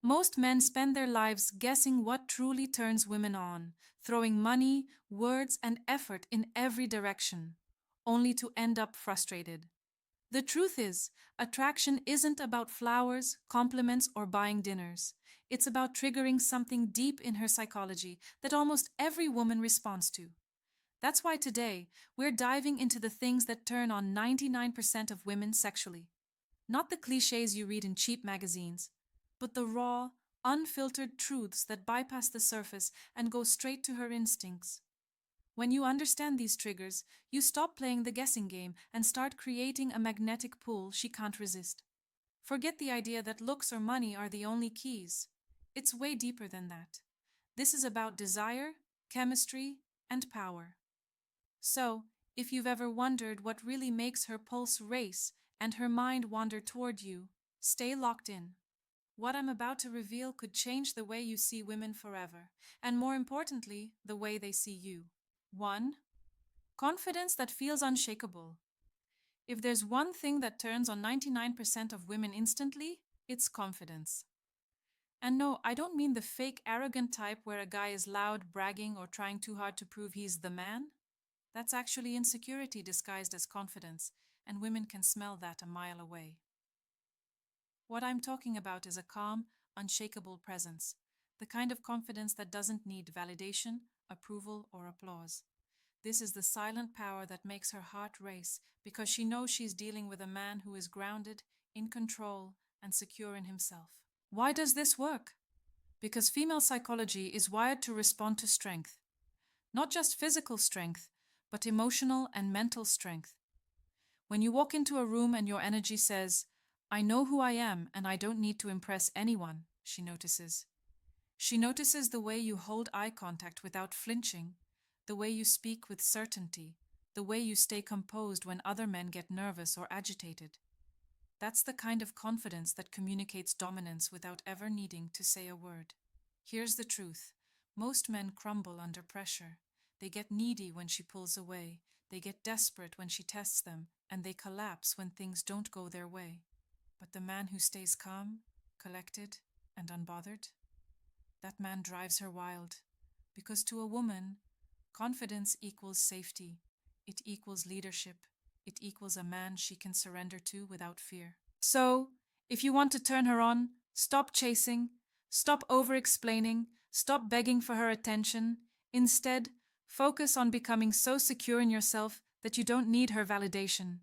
Most men spend their lives guessing what truly turns women on, throwing money, words, and effort in every direction, only to end up frustrated. The truth is, attraction isn't about flowers, compliments, or buying dinners. It's about triggering something deep in her psychology that almost every woman responds to. That's why today, we're diving into the things that turn on 99% of women sexually. Not the cliches you read in cheap magazines, but the raw, unfiltered truths that bypass the surface and go straight to her instincts. When you understand these triggers, you stop playing the guessing game and start creating a magnetic pull she can't resist. Forget the idea that looks or money are the only keys. It's way deeper than that. This is about desire, chemistry, and power. So, if you've ever wondered what really makes her pulse race and her mind wander toward you, stay locked in. What I'm about to reveal could change the way you see women forever, and more importantly, the way they see you. 1. Confidence that feels unshakable. If there's one thing that turns on 99% of women instantly, it's confidence. And no, I don't mean the fake arrogant type where a guy is loud, bragging, or trying too hard to prove he's the man. That's actually insecurity disguised as confidence, and women can smell that a mile away. What I'm talking about is a calm, unshakable presence, the kind of confidence that doesn't need validation, approval, or applause. This is the silent power that makes her heart race because she knows she's dealing with a man who is grounded, in control, and secure in himself. Why does this work? Because female psychology is wired to respond to strength. Not just physical strength, but emotional and mental strength. When you walk into a room and your energy says, I know who I am and I don't need to impress anyone, she notices. She notices the way you hold eye contact without flinching, the way you speak with certainty, the way you stay composed when other men get nervous or agitated. That's the kind of confidence that communicates dominance without ever needing to say a word. Here's the truth. Most men crumble under pressure. They get needy when she pulls away. They get desperate when she tests them, and they collapse when things don't go their way. But the man who stays calm, collected, and unbothered, that man drives her wild. Because to a woman, confidence equals safety. It equals leadership. It equals a man she can surrender to without fear. So, if you want to turn her on, stop chasing, stop over-explaining, stop begging for her attention. Instead, focus on becoming so secure in yourself that you don't need her validation.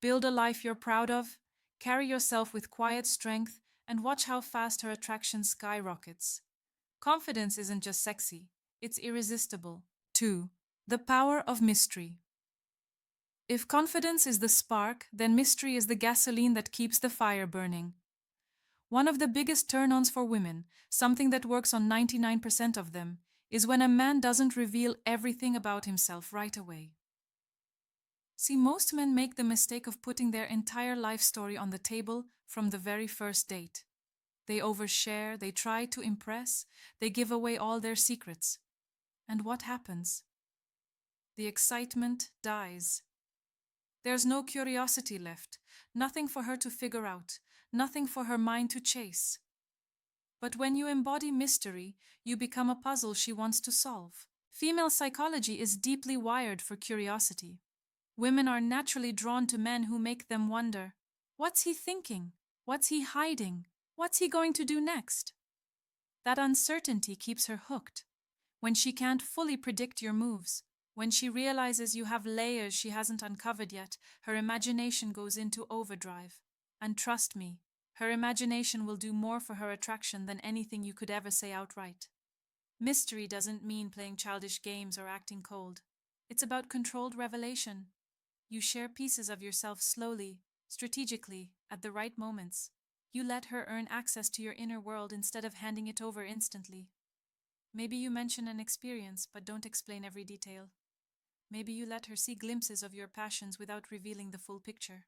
Build a life you're proud of, carry yourself with quiet strength, and watch how fast her attraction skyrockets. Confidence isn't just sexy, it's irresistible. 2. The power of mystery. If confidence is the spark, then mystery is the gasoline that keeps the fire burning. One of the biggest turn-ons for women, something that works on 99% of them, is when a man doesn't reveal everything about himself right away. See, most men make the mistake of putting their entire life story on the table from the very first date. They overshare, they try to impress, they give away all their secrets. And what happens? The excitement dies. There's no curiosity left, nothing for her to figure out, nothing for her mind to chase. But when you embody mystery, you become a puzzle she wants to solve. Female psychology is deeply wired for curiosity. Women are naturally drawn to men who make them wonder, what's he thinking? What's he hiding? What's he going to do next? That uncertainty keeps her hooked. When she can't fully predict your moves, when she realizes you have layers she hasn't uncovered yet, her imagination goes into overdrive. And trust me, her imagination will do more for her attraction than anything you could ever say outright. Mystery doesn't mean playing childish games or acting cold. It's about controlled revelation. You share pieces of yourself slowly, strategically, at the right moments. You let her earn access to your inner world instead of handing it over instantly. Maybe you mention an experience but don't explain every detail. Maybe you let her see glimpses of your passions without revealing the full picture.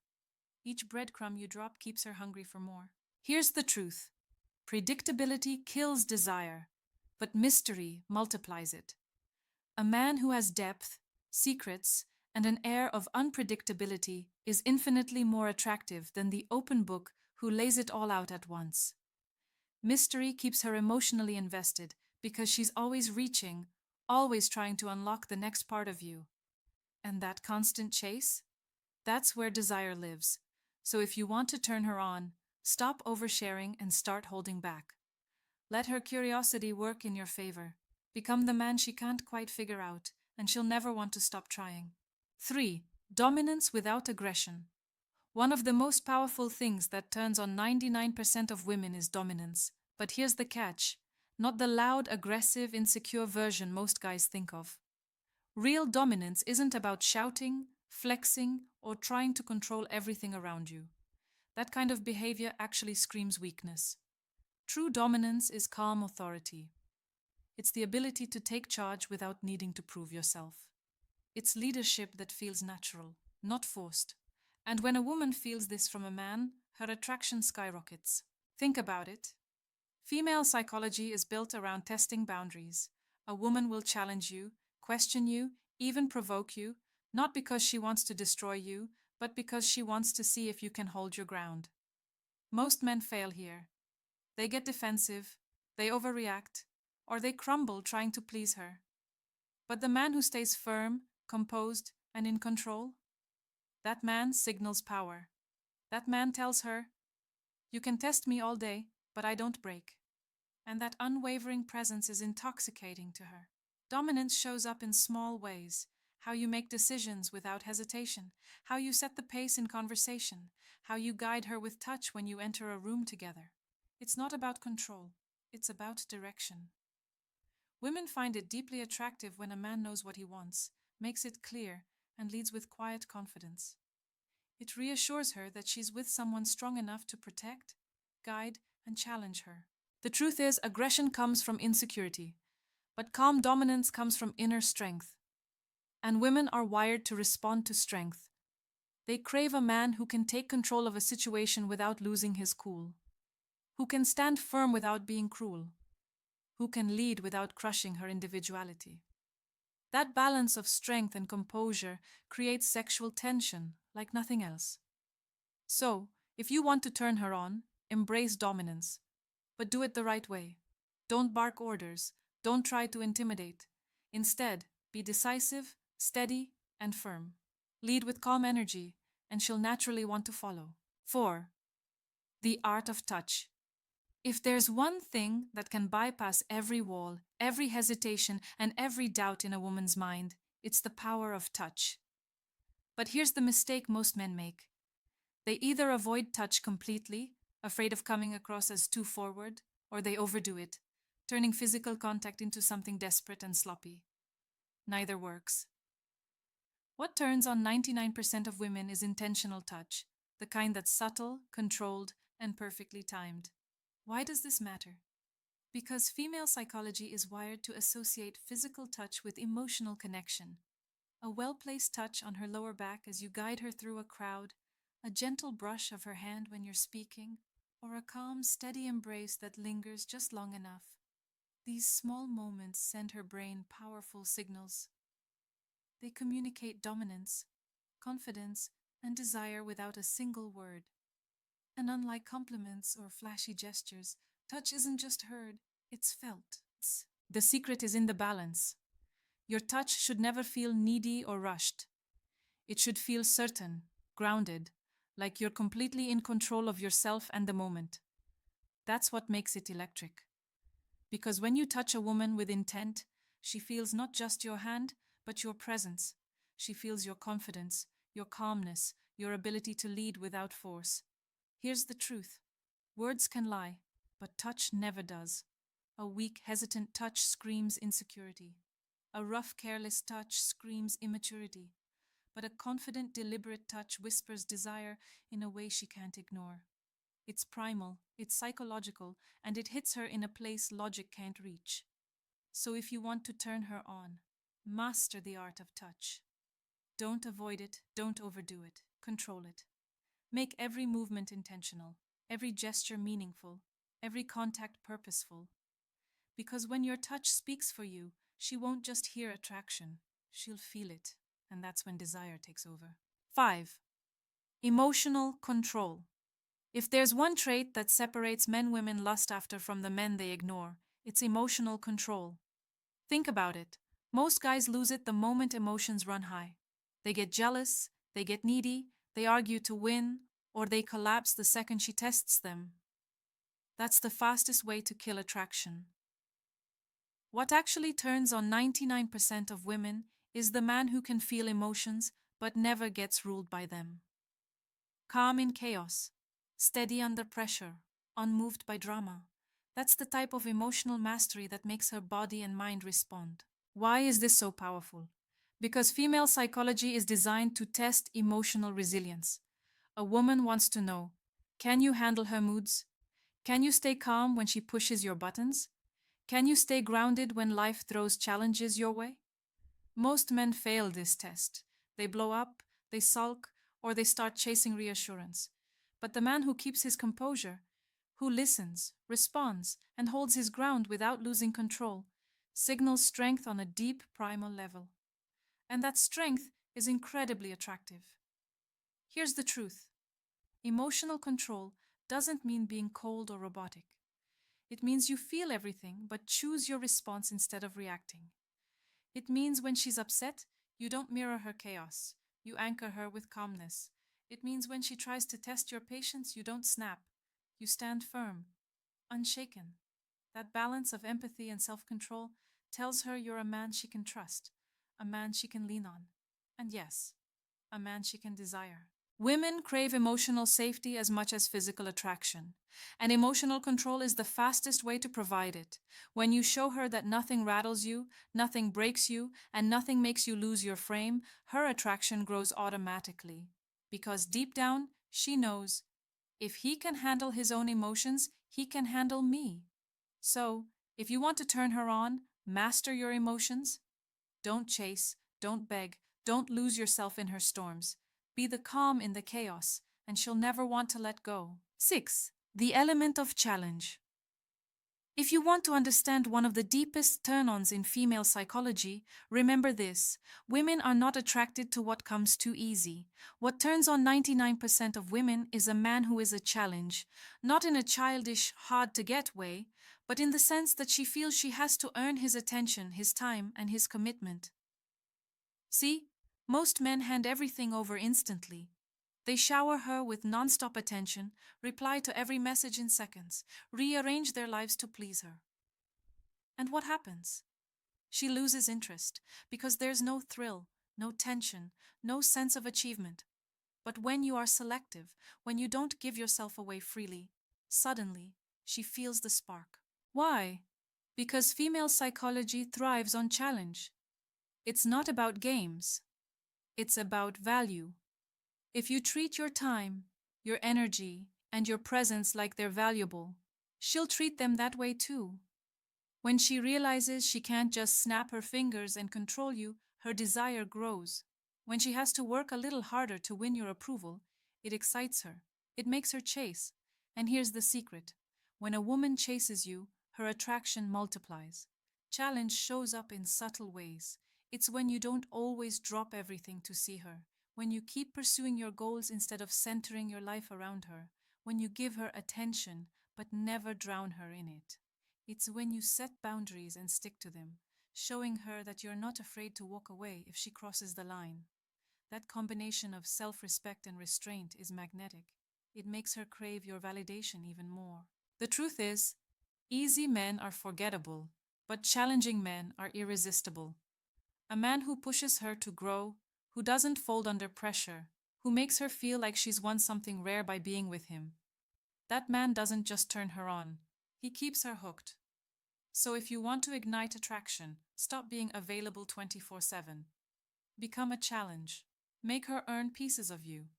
Each breadcrumb you drop keeps her hungry for more. Here's the truth. Predictability kills desire, but mystery multiplies it. A man who has depth, secrets, and an air of unpredictability is infinitely more attractive than the open book who lays it all out at once. Mystery keeps her emotionally invested because she's always reaching, always trying to unlock the next part of you. And that constant chase? That's where desire lives. So if you want to turn her on, stop oversharing and start holding back. Let her curiosity work in your favor. Become the man she can't quite figure out, and she'll never want to stop trying. 3. Dominance without aggression. One of the most powerful things that turns on 99% of women is dominance. But here's the catch: not the loud, aggressive, insecure version most guys think of. Real dominance isn't about shouting, flexing, or trying to control everything around you. That kind of behavior actually screams weakness. True dominance is calm authority. It's the ability to take charge without needing to prove yourself. It's leadership that feels natural, not forced. And when a woman feels this from a man, her attraction skyrockets. Think about it. Female psychology is built around testing boundaries. A woman will challenge you, question you, even provoke you, not because she wants to destroy you, but because she wants to see if you can hold your ground. Most men fail here. They get defensive, they overreact, or they crumble trying to please her. But the man who stays firm, composed, and in control, that man signals power. That man tells her, "You can test me all day, but I don't break." And that unwavering presence is intoxicating to her. Dominance shows up in small ways: how you make decisions without hesitation, how you set the pace in conversation, how you guide her with touch when you enter a room together. It's not about control, it's about direction. Women find it deeply attractive when a man knows what he wants, makes it clear, and leads with quiet confidence. It reassures her that she's with someone strong enough to protect, guide, and challenge her. The truth is, aggression comes from insecurity, but calm dominance comes from inner strength. And women are wired to respond to strength. They crave a man who can take control of a situation without losing his cool, who can stand firm without being cruel, who can lead without crushing her individuality. That balance of strength and composure creates sexual tension like nothing else. So, if you want to turn her on, embrace dominance, but do it the right way. Don't bark orders, don't try to intimidate. Instead, be decisive, steady, and firm. Lead with calm energy, and she'll naturally want to follow. 4. The art of touch. If there's one thing that can bypass every wall, every hesitation, and every doubt in a woman's mind, it's the power of touch. But here's the mistake most men make. They either avoid touch completely, afraid of coming across as too forward, or they overdo it, turning physical contact into something desperate and sloppy. Neither works. What turns on 99% of women is intentional touch, the kind that's subtle, controlled, and perfectly timed. Why does this matter? Because female psychology is wired to associate physical touch with emotional connection. A well-placed touch on her lower back as you guide her through a crowd, a gentle brush of her hand when you're speaking, or a calm, steady embrace that lingers just long enough. These small moments send her brain powerful signals. They communicate dominance, confidence, and desire without a single word. And unlike compliments or flashy gestures, touch isn't just heard, it's felt. The secret is in the balance. Your touch should never feel needy or rushed. It should feel certain, grounded, like you're completely in control of yourself and the moment. That's what makes it electric. Because when you touch a woman with intent, she feels not just your hand, but your presence. She feels your confidence, your calmness, your ability to lead without force. Here's the truth. Words can lie, but touch never does. A weak, hesitant touch screams insecurity. A rough, careless touch screams immaturity. But a confident, deliberate touch whispers desire in a way she can't ignore. It's primal, it's psychological, and it hits her in a place logic can't reach. So if you want to turn her on, master the art of touch. Don't avoid it, don't overdo it, control it. Make every movement intentional, every gesture meaningful, every contact purposeful. Because when your touch speaks for you, she won't just hear attraction, she'll feel it, and that's when desire takes over. 5. Emotional control. If there's one trait that separates men women lust after from the men they ignore, it's emotional control. Think about it. Most guys lose it the moment emotions run high. They get jealous, they get needy, they argue to win, or they collapse the second she tests them. That's the fastest way to kill attraction. What actually turns on 99% of women is the man who can feel emotions but never gets ruled by them. Calm in chaos, steady under pressure, unmoved by drama. That's the type of emotional mastery that makes her body and mind respond. Why is this so powerful? Because female psychology is designed to test emotional resilience. A woman wants to know, can you handle her moods? Can you stay calm when she pushes your buttons? Can you stay grounded when life throws challenges your way? Most men fail this test. They blow up, they sulk, or they start chasing reassurance. But the man who keeps his composure, who listens, responds, and holds his ground without losing control, signals strength on a deep primal level. And that strength is incredibly attractive. Here's the truth. Emotional control doesn't mean being cold or robotic. It means you feel everything but choose your response instead of reacting. It means when she's upset, you don't mirror her chaos. You anchor her with calmness. It means when she tries to test your patience, you don't snap. You stand firm, unshaken. That balance of empathy and self-control tells her you're a man she can trust, a man she can lean on, and yes, a man she can desire. Women crave emotional safety as much as physical attraction, and emotional control is the fastest way to provide it. When you show her that nothing rattles you, nothing breaks you, and nothing makes you lose your frame, her attraction grows automatically. Because deep down, she knows, if he can handle his own emotions, he can handle me. So, if you want to turn her on, master your emotions. Don't chase, don't beg, don't lose yourself in her storms. Be the calm in the chaos, and she'll never want to let go. 6. The element of challenge. If you want to understand one of the deepest turn-ons in female psychology, remember this. Women are not attracted to what comes too easy. What turns on 99% of women is a man who is a challenge, not in a childish, hard-to-get way, but in the sense that she feels she has to earn his attention, his time, and his commitment. See, most men hand everything over instantly. They shower her with non-stop attention, reply to every message in seconds, rearrange their lives to please her. And what happens? She loses interest because there's no thrill, no tension, no sense of achievement. But when you are selective, when you don't give yourself away freely, suddenly she feels the spark. Why? Because female psychology thrives on challenge. It's not about games. It's about value. If you treat your time, your energy, and your presence like they're valuable, she'll treat them that way too. When she realizes she can't just snap her fingers and control you, her desire grows. When she has to work a little harder to win your approval, it excites her. It makes her chase. And here's the secret. When a woman chases you, her attraction multiplies. Challenge shows up in subtle ways. It's when you don't always drop everything to see her, when you keep pursuing your goals instead of centering your life around her, when you give her attention but never drown her in it. It's when you set boundaries and stick to them, showing her that you're not afraid to walk away if she crosses the line. That combination of self-respect and restraint is magnetic. It makes her crave your validation even more. The truth is, easy men are forgettable, but challenging men are irresistible. A man who pushes her to grow, who doesn't fold under pressure, who makes her feel like she's won something rare by being with him. That man doesn't just turn her on, he keeps her hooked. So if you want to ignite attraction, stop being available 24/7. Become a challenge. Make her earn pieces of you.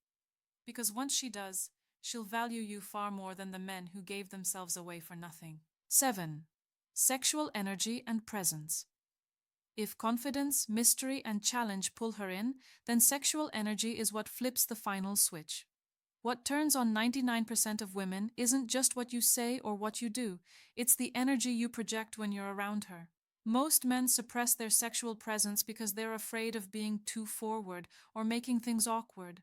Because once she does, she'll value you far more than the men who gave themselves away for nothing. 7. Sexual energy and presence. If confidence, mystery, and challenge pull her in, then sexual energy is what flips the final switch. What turns on 99% of women isn't just what you say or what you do, it's the energy you project when you're around her. Most men suppress their sexual presence because they're afraid of being too forward or making things awkward.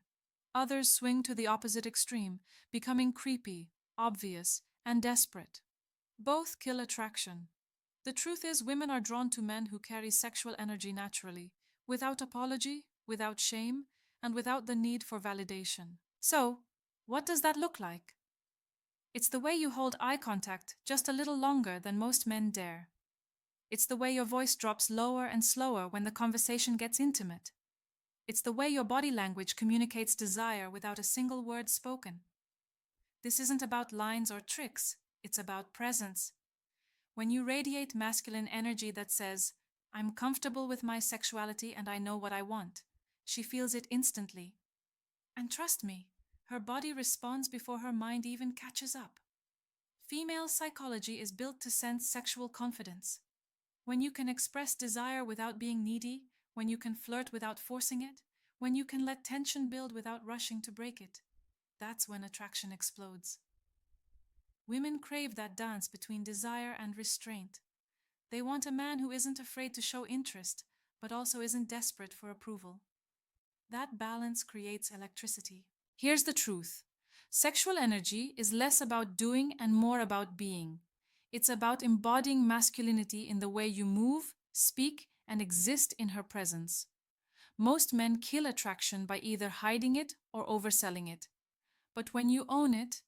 Others swing to the opposite extreme, becoming creepy, obvious, and desperate. Both kill attraction. The truth is, women are drawn to men who carry sexual energy naturally, without apology, without shame, and without the need for validation. So, what does that look like? It's the way you hold eye contact just a little longer than most men dare. It's the way your voice drops lower and slower when the conversation gets intimate. It's the way your body language communicates desire without a single word spoken. This isn't about lines or tricks, it's about presence. When you radiate masculine energy that says, "I'm comfortable with my sexuality and I know what I want," she feels it instantly. And trust me, her body responds before her mind even catches up. Female psychology is built to sense sexual confidence. When you can express desire without being needy, when you can flirt without forcing it, when you can let tension build without rushing to break it, that's when attraction explodes. Women crave that dance between desire and restraint. They want a man who isn't afraid to show interest, but also isn't desperate for approval. That balance creates electricity. Here's the truth. Sexual energy is less about doing and more about being. It's about embodying masculinity in the way you move, speak, and exist in her presence. Most men kill attraction by either hiding it or overselling it. But when you own it,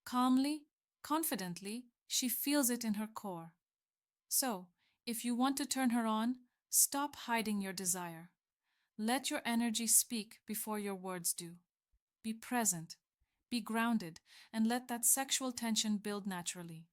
calmly, confidently, she feels it in her core. So, if you want to turn her on, stop hiding your desire. Let your energy speak before your words do. Be present, be grounded, and let that sexual tension build naturally.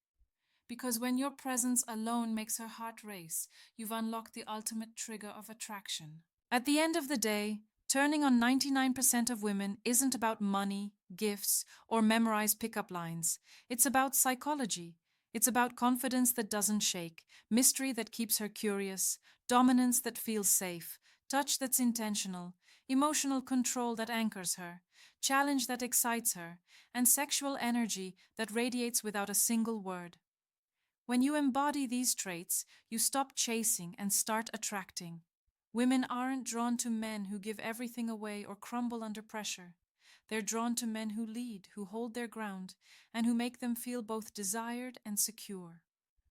Because when your presence alone makes her heart race, you've unlocked the ultimate trigger of attraction. At the end of the day, turning on 99% of women isn't about money, gifts, or memorized pickup lines. It's about psychology. It's about confidence that doesn't shake, mystery that keeps her curious, dominance that feels safe, touch that's intentional, emotional control that anchors her, challenge that excites her, and sexual energy that radiates without a single word. When you embody these traits, you stop chasing and start attracting. Women aren't drawn to men who give everything away or crumble under pressure. They're drawn to men who lead, who hold their ground, and who make them feel both desired and secure.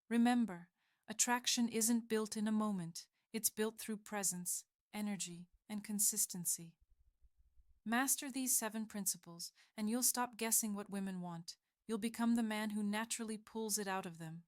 Remember, attraction isn't built in a moment. It's built through presence, energy, and consistency. Master these 7 principles, and you'll stop guessing what women want. You'll become the man who naturally pulls it out of them.